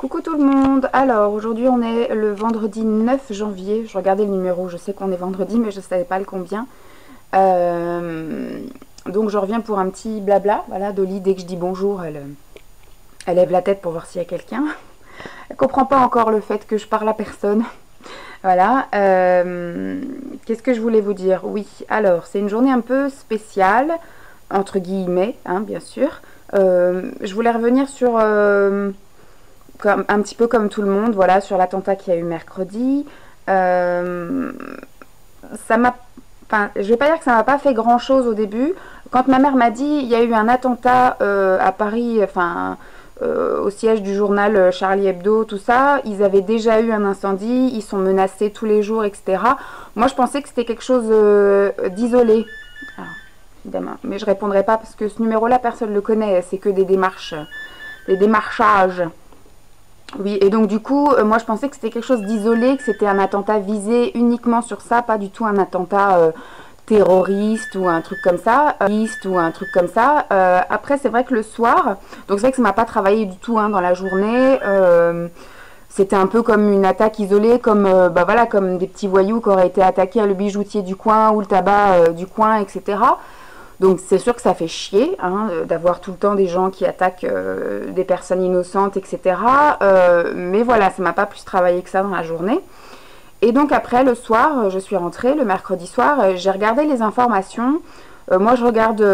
Coucou tout le monde. Alors aujourd'hui on est le vendredi 9 janvier. Je regardais le numéro, je sais qu'on est vendredi mais je ne savais pas le combien. Donc je reviens pour un petit blabla. Voilà, Dolly, dès que je dis bonjour, elle lève la tête pour voir s'il y a quelqu'un. Elle comprend pas encore le fait que je parle à personne. Voilà. Qu'est-ce que je voulais vous dire? Oui, alors c'est une journée un peu spéciale, entre guillemets, hein, bien sûr. Je voulais revenir sur... un petit peu comme tout le monde, voilà, sur l'attentat qu'il y a eu mercredi. Ça m'a... Enfin, je vais pas dire que ça m'a pas fait grand chose au début. Quand ma mère m'a dit il y a eu un attentat à Paris, enfin au siège du journal Charlie Hebdo, tout ça, ils avaient déjà eu un incendie, ils sont menacés tous les jours, etc. Moi je pensais que c'était quelque chose d'isolé. Alors, évidemment, mais je répondrai pas parce que ce numéro-là personne le connaît, c'est que des démarchages. Oui, et donc du coup, moi je pensais que c'était quelque chose d'isolé, que c'était un attentat visé uniquement sur ça, pas du tout un attentat terroriste ou un truc comme ça. Après, c'est vrai que le soir, donc c'est vrai que ça m'a pas travaillé du tout hein, dans la journée. C'était un peu comme une attaque isolée, comme bah voilà, comme des petits voyous qui auraient été attaqués à le bijoutier du coin ou le tabac du coin, etc. Donc c'est sûr que ça fait chier hein, d'avoir tout le temps des gens qui attaquent des personnes innocentes, etc. Mais voilà, ça m'a pas plus travaillé que ça dans la journée. Et donc après, le soir, je suis rentrée, le mercredi soir, j'ai regardé les informations. Moi, je regarde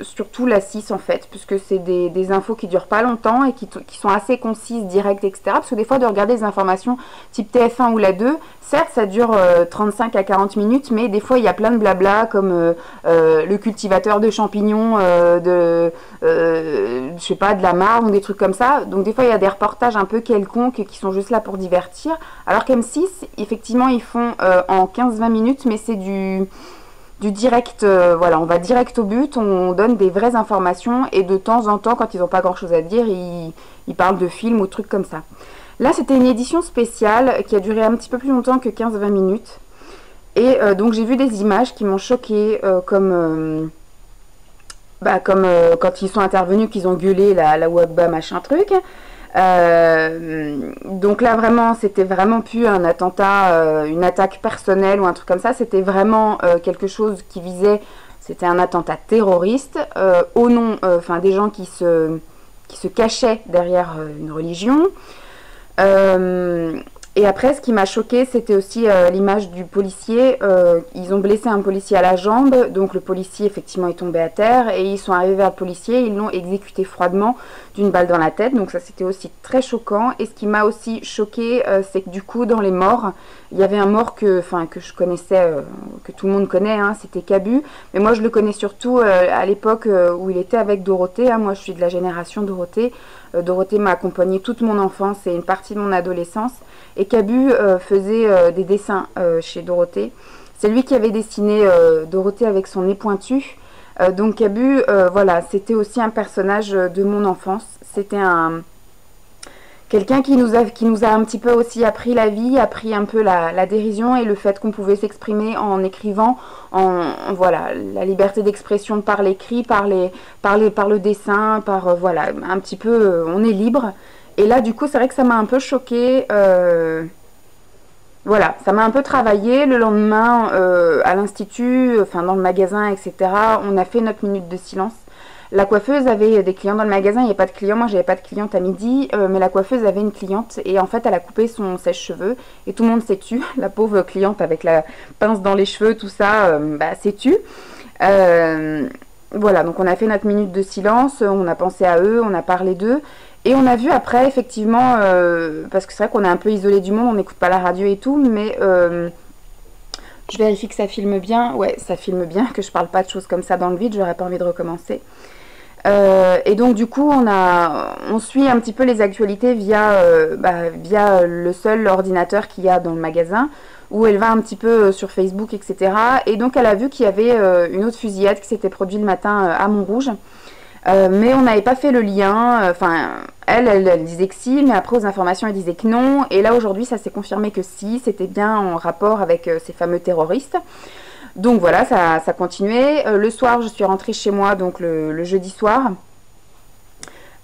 surtout la 6 en fait, puisque c'est des infos qui durent pas longtemps et qui sont assez concises, directes, etc. Parce que des fois, de regarder des informations type TF1 ou la 2, certes, ça dure 35 à 40 minutes, mais des fois, il y a plein de blabla, comme le cultivateur de champignons, je sais pas, de la marne ou des trucs comme ça. Donc des fois, il y a des reportages un peu quelconques qui sont juste là pour divertir. Alors qu'M6, effectivement, ils font en 15-20 minutes, mais c'est du direct, voilà, on va direct au but, on donne des vraies informations et de temps en temps, quand ils n'ont pas grand chose à dire, ils parlent de films ou de trucs comme ça. Là, c'était une édition spéciale qui a duré un petit peu plus longtemps que 15-20 minutes. Et donc, j'ai vu des images qui m'ont choquée, comme quand ils sont intervenus, qu'ils ont gueulé la Wagba, machin truc. Donc là vraiment c'était vraiment plus un attentat, une attaque personnelle ou un truc comme ça, c'était vraiment quelque chose qui visait, c'était un attentat terroriste au nom des gens qui se cachaient derrière une religion. Et après, ce qui m'a choqué, c'était aussi l'image du policier. Ils ont blessé un policier à la jambe, donc le policier effectivement est tombé à terre et ils sont arrivés vers le policier, ils l'ont exécuté froidement d'une balle dans la tête. Donc ça, c'était aussi très choquant. Et ce qui m'a aussi choqué, c'est que du coup, dans les morts, il y avait un mort que je connaissais, que tout le monde connaît, hein, c'était Cabu. Mais moi, je le connais surtout à l'époque où il était avec Dorothée. Hein. Moi, je suis de la génération Dorothée. Dorothée m'a accompagnée toute mon enfance et une partie de mon adolescence. Et Cabu faisait des dessins chez Dorothée. C'est lui qui avait dessiné Dorothée avec son nez pointu. Donc Cabu, voilà, c'était aussi un personnage de mon enfance. C'était quelqu'un qui nous a un petit peu aussi appris la vie, appris un peu la dérision et le fait qu'on pouvait s'exprimer en écrivant, voilà, la liberté d'expression par l'écrit, par le dessin, voilà, un petit peu, on est libre. Et là, du coup, c'est vrai que ça m'a un peu choquée. Voilà, ça m'a un peu travaillé. Le lendemain, à l'institut, enfin dans le magasin, etc., on a fait notre minute de silence. La coiffeuse avait des clients dans le magasin, il n'y avait pas de clients, moi j'avais pas de cliente à midi, mais la coiffeuse avait une cliente et en fait elle a coupé son sèche-cheveux et tout le monde s'est tu. La pauvre cliente avec la pince dans les cheveux, tout ça, s'est tu. Voilà, donc on a fait notre minute de silence, on a pensé à eux, on a parlé d'eux. Et on a vu après, effectivement, parce que c'est vrai qu'on est un peu isolé du monde, on n'écoute pas la radio et tout, mais je vérifie que ça filme bien. Ouais, ça filme bien, que je parle pas de choses comme ça dans le vide, j'aurais pas envie de recommencer. Et donc du coup, on suit un petit peu les actualités via le seul ordinateur qu'il y a dans le magasin, où elle va un petit peu sur Facebook, etc. Et donc elle a vu qu'il y avait une autre fusillade qui s'était produite le matin à Montrouge. Mais on n'avait pas fait le lien, elle disait que si, mais après aux informations elle disait que non, et là aujourd'hui ça s'est confirmé que si, c'était bien en rapport avec ces fameux terroristes. Donc voilà, ça continuait. Le soir je suis rentrée chez moi, donc le jeudi soir,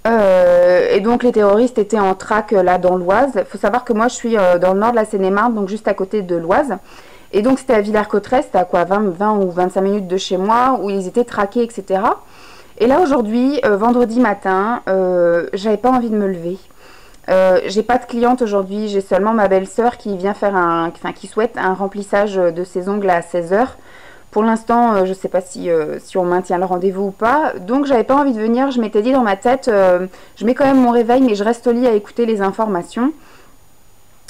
Et donc les terroristes étaient en traque là dans l'Oise. Il faut savoir que moi je suis dans le nord de la Seine-et-Marne, donc juste à côté de l'Oise. Et donc c'était à Villers-Cotterêts, c'était à quoi 20 ou 25 minutes de chez moi, où ils étaient traqués, etc. Et là aujourd'hui, vendredi matin, j'avais pas envie de me lever. J'ai pas de cliente aujourd'hui, j'ai seulement ma belle-sœur qui vient faire qui souhaite un remplissage de ses ongles à 16 h. Pour l'instant, je sais pas si on maintient le rendez-vous ou pas. Donc j'avais pas envie de venir, je m'étais dit dans ma tête, je mets quand même mon réveil, mais je reste au lit à écouter les informations,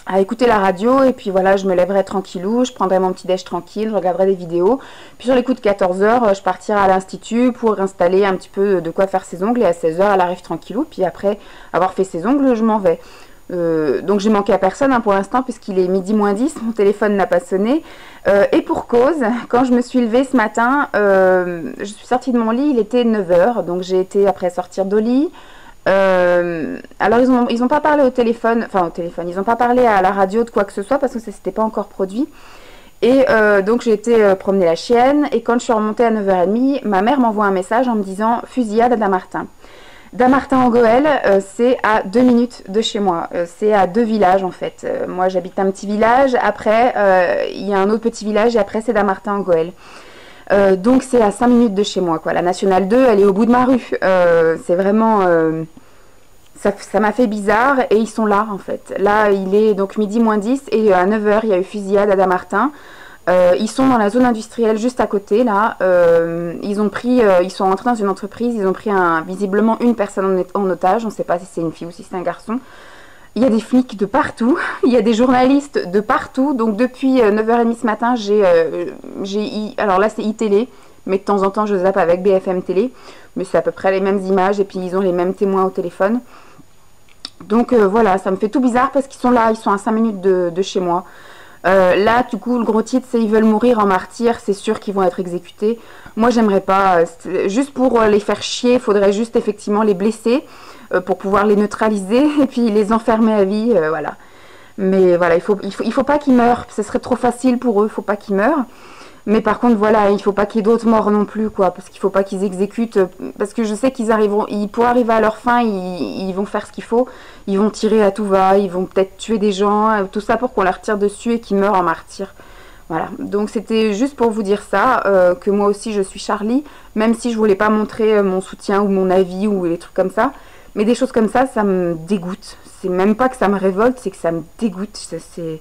à écouter la radio, et puis voilà, je me lèverai tranquillou, je prendrai mon petit déj tranquille, je regarderai des vidéos. Puis sur les coups de 14 h, je partirai à l'institut pour installer un petit peu de quoi faire ses ongles, et à 16 h, elle arrive tranquillou, puis après avoir fait ses ongles, je m'en vais. Donc j'ai manqué à personne hein, pour l'instant puisqu'il est midi moins 10, mon téléphone n'a pas sonné. Et pour cause, quand je me suis levée ce matin, je suis sortie de mon lit, il était 9 h, donc j'ai été après sortir de lit. Alors ils ont pas parlé au téléphone, ils n'ont pas parlé à la radio de quoi que ce soit parce que ça s'était pas encore produit. Et donc j'ai été promener la chienne, et quand je suis remontée à 9 h 30, ma mère m'envoie un message en me disant fusillade à Dammartin. Dammartin-en-Gohelle, c'est à 2 minutes de chez moi. C'est à 2 villages en fait. Moi j'habite un petit village, après il y a un autre petit village, et après c'est Dammartin-en-Gohelle. Donc c'est à 5 minutes de chez moi, quoi. La nationale 2, elle est au bout de ma rue. C'est vraiment... ça m'a fait bizarre, et ils sont là en fait. Là il est donc midi moins 10, et à 9 h il y a eu fusillade à Dammartin. Ils sont dans la zone industrielle juste à côté là. Ils sont rentrés dans une entreprise, ils ont pris visiblement une personne en otage. On ne sait pas si c'est une fille ou si c'est un garçon. Il y a des flics de partout, il y a des journalistes de partout. Donc depuis 9 h 30 ce matin, alors là c'est iTélé, mais de temps en temps je zappe avec BFM Télé, mais c'est à peu près les mêmes images, et puis ils ont les mêmes témoins au téléphone. Donc voilà, ça me fait tout bizarre parce qu'ils sont là, ils sont à 5 minutes de chez moi. Là, du coup, le gros titre, c'est ils veulent mourir en martyrs, c'est sûr qu'ils vont être exécutés. Moi, j'aimerais pas. Juste pour les faire chier, il faudrait juste effectivement les blesser pour pouvoir les neutraliser et puis les enfermer à vie, voilà. Mais voilà, il faut pas qu'ils meurent, ce serait trop facile pour eux, il faut pas qu'ils meurent. Mais par contre, voilà, il faut pas qu'il y ait d'autres morts non plus, quoi, parce qu'il faut pas qu'ils exécutent, parce que je sais pour arriver à leur fin, ils vont faire ce qu'il faut, ils vont tirer à tout va, ils vont peut-être tuer des gens, tout ça pour qu'on leur tire dessus et qu'ils meurent en martyrs. Voilà, donc c'était juste pour vous dire ça, que moi aussi je suis Charlie, même si je voulais pas montrer mon soutien ou mon avis ou les trucs comme ça, mais des choses comme ça me dégoûte. C'est même pas que ça me révolte, c'est que ça me dégoûte, c'est...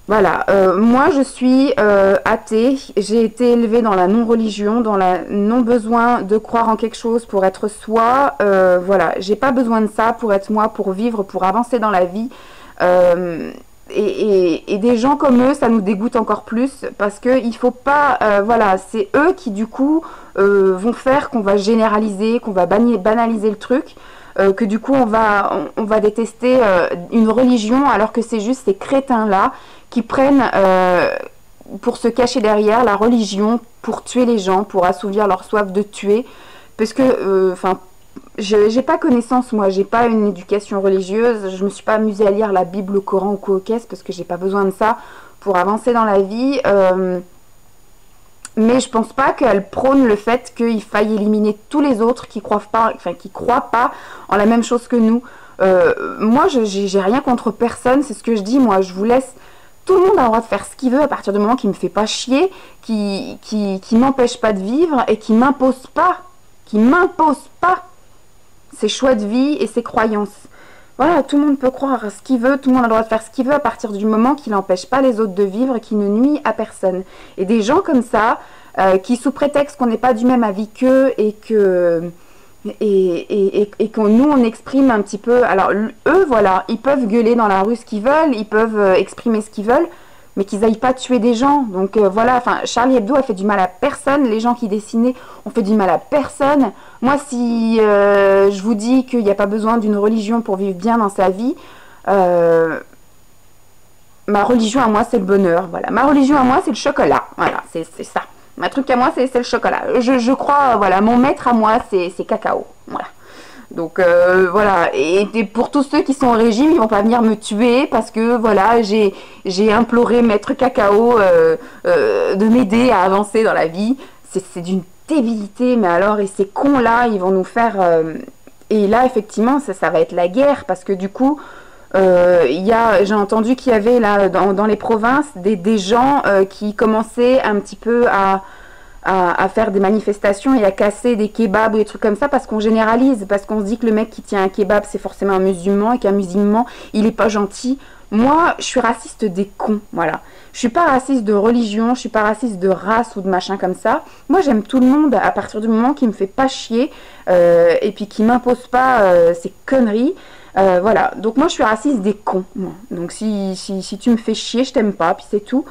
Voilà, moi je suis athée, j'ai été élevée dans la non-religion, dans la non-besoin de croire en quelque chose pour être soi, voilà, j'ai pas besoin de ça pour être moi, pour vivre, pour avancer dans la vie, et des gens comme eux, ça nous dégoûte encore plus, parce que il faut pas, voilà, c'est eux qui du coup vont faire qu'on va généraliser, qu'on va banaliser le truc, que du coup on va détester une religion, alors que c'est juste ces crétins-là qui prennent pour se cacher derrière la religion, pour tuer les gens, pour assouvir leur soif de tuer, parce que, j'ai pas connaissance, moi, j'ai pas une éducation religieuse, je me suis pas amusée à lire la Bible, le Coran ou quoi au caisse, parce que j'ai pas besoin de ça pour avancer dans la vie, mais je pense pas qu'elle prône le fait qu'il faille éliminer tous les autres qui croient pas en la même chose que nous. Moi, j'ai rien contre personne, c'est ce que je dis, moi, je vous laisse. Tout le monde a le droit de faire ce qu'il veut à partir du moment qu'il me fait pas chier, qui m'empêche pas de vivre et qui m'impose pas ses choix de vie et ses croyances. Voilà, tout le monde peut croire ce qu'il veut, tout le monde a le droit de faire ce qu'il veut à partir du moment qu'il n'empêche pas les autres de vivre et qui ne nuit à personne. Et des gens comme ça, qui sous prétexte qu'on n'est pas du même avis qu'eux et que nous on exprime un petit peu, alors eux voilà, ils peuvent gueuler dans la rue ce qu'ils veulent, ils peuvent exprimer ce qu'ils veulent, mais qu'ils aillent pas tuer des gens. Donc voilà, enfin Charlie Hebdo a fait du mal à personne, les gens qui dessinaient ont fait du mal à personne. Moi si je vous dis qu'il n'y a pas besoin d'une religion pour vivre bien dans sa vie, ma religion à moi c'est le bonheur, voilà, ma religion à moi c'est le chocolat, voilà, c'est ça. Ma truc à moi, c'est le chocolat. Je crois, voilà, mon maître à moi, c'est cacao. Voilà. Donc, voilà. Et pour tous ceux qui sont au régime, ils vont pas venir me tuer parce que, voilà, j'ai imploré maître cacao de m'aider à avancer dans la vie. C'est d'une débilité, mais alors, et ces cons-là, ils vont nous faire... Et là, effectivement, ça va être la guerre parce que du coup, j'ai entendu qu'il y avait là dans les provinces des gens qui commençaient un petit peu à faire des manifestations et à casser des kebabs ou des trucs comme ça parce qu'on généralise, parce qu'on se dit que le mec qui tient un kebab c'est forcément un musulman et qu'un musulman il est pas gentil. Moi, je suis raciste des cons, voilà. Je suis pas raciste de religion, je suis pas raciste de race ou de machin comme ça. Moi, j'aime tout le monde à partir du moment qui me fait pas chier et puis qui m'impose pas ces conneries. Voilà, donc moi je suis raciste des cons. Moi. Donc si tu me fais chier, je t'aime pas, puis c'est tout.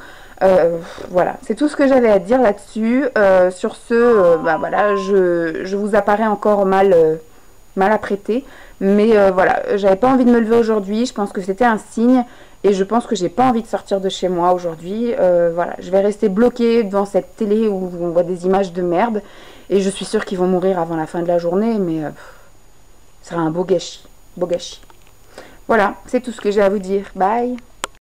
Voilà, c'est tout ce que j'avais à dire là-dessus. Sur ce, bah voilà, je vous apparais encore mal apprêté. Mais voilà, j'avais pas envie de me lever aujourd'hui. Je pense que c'était un signe. Et je pense que j'ai pas envie de sortir de chez moi aujourd'hui. Voilà, je vais rester bloquée devant cette télé où on voit des images de merde. Et je suis sûre qu'ils vont mourir avant la fin de la journée. Mais ce sera un beau gâchis. Beau gâchis. Voilà, c'est tout ce que j'ai à vous dire. Bye!